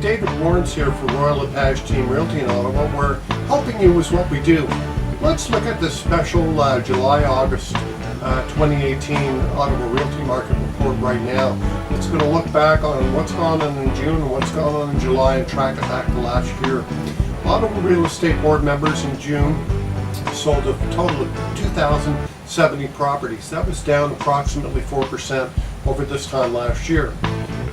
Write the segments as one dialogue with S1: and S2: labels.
S1: David Warrens here for Royal LePage Team Realty in Ottawa, where helping you is what we do. Let's look at this special July-August 2018 Ottawa Realty Market Report right now. It's going to look back on what's gone on in June and what's gone on in July and track it back to last year. Ottawa Real Estate Board members in June sold a total of 2,070 properties. That was down approximately 4% over this time last year.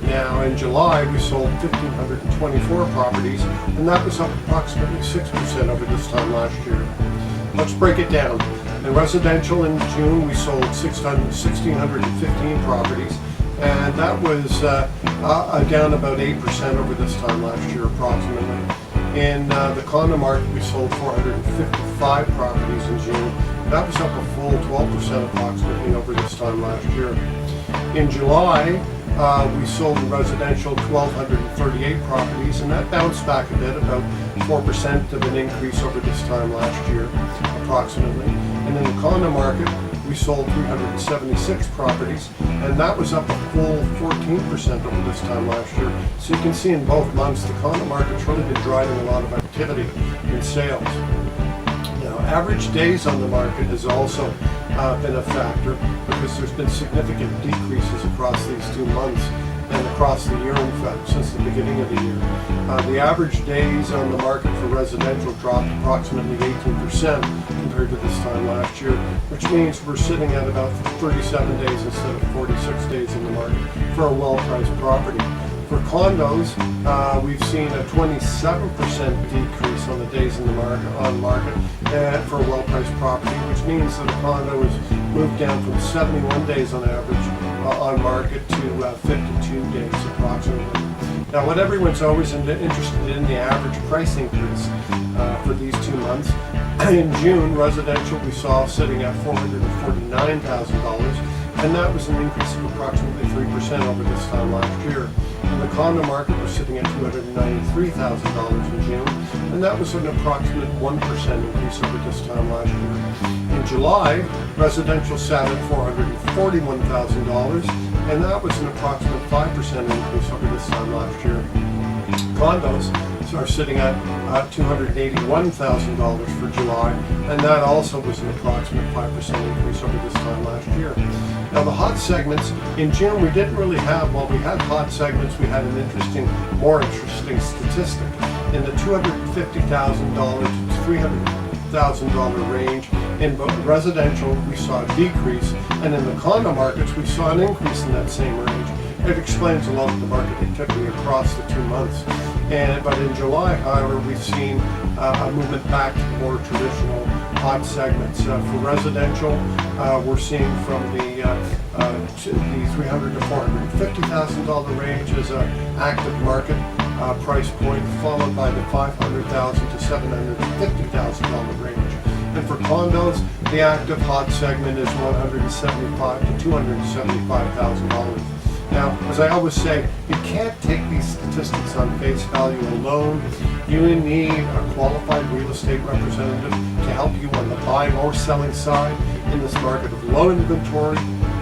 S1: Now in July we sold 1,524 properties, and that was up approximately 6% over this time last year. Let's break it down. In residential in June we sold 1,615 properties, and that was down about 8% over this time last year approximately. In the condo market we sold 455 properties in June. That was up a full 12% approximately over this time last year. In July we sold in residential 1,238 properties, and that bounced back a bit, about 4% of an increase over this time last year approximately. And in the condo market we sold 376 properties, and that was up a full 14% over this time last year. So you can see in both months the condo market's really been driving a lot of activity in sales. Now, average days on the market has also been a factor, because there's been significant decreases across these 2 months and across the year, in fact, since the beginning of the year. The average days on the market for residential dropped approximately 18% compared to this time last year, which means we're sitting at about 37 days instead of 46 days in the market for a well-priced property. For condos, we've seen a 27% decrease on the days in the market for a well-priced property, which means that a condo has moved down from 71 days on average on market to 52 days approximately. Now, what everyone's always interested in, the average price increase for these 2 months. In June, residential we saw sitting at $449,000, and that was an increase of approximately 3% over this time last year. In the condo market, we're sitting at $293,000 in June, and that was an approximate 1% increase over this time last year. In July, residential sat at $441,000, and that was an approximate 5% increase over this time last year. Condos are sitting at $281,000 for July, and that also was an approximate 5% increase over this time last year. Now, the hot segments in June we didn't really have. While we had hot segments, we had an more interesting statistic. In the $250,000 to $300,000 range, in residential we saw a decrease, and in the condo markets we saw an increase in that same range. It explains a lot of the market activity across the 2 months. But in July, however, we've seen a movement back to the more traditional hot segments. For residential, we're seeing from the $300,000 to $450,000 range as an active market price point, followed by the $500,000 to $750,000 range. And for condos, the active hot segment is $175,000 to $275,000. Now, as I always say, you can't take these statistics on face value alone. You need a qualified real estate representative to help you on the buying or selling side in this market of low inventory,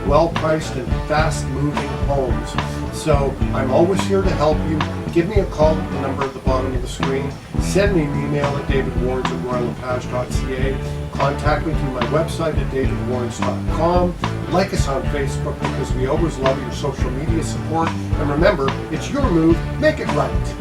S1: well-priced and fast-moving homes. So I'm always here to help you. Give me a call at the number at the bottom of the screen. Send me an email at davidwarrens@royallepage.ca. Contact me through my website at davidwarrens.com. Like us on Facebook, because we always love your social media support. And remember, it's your move. Make it right.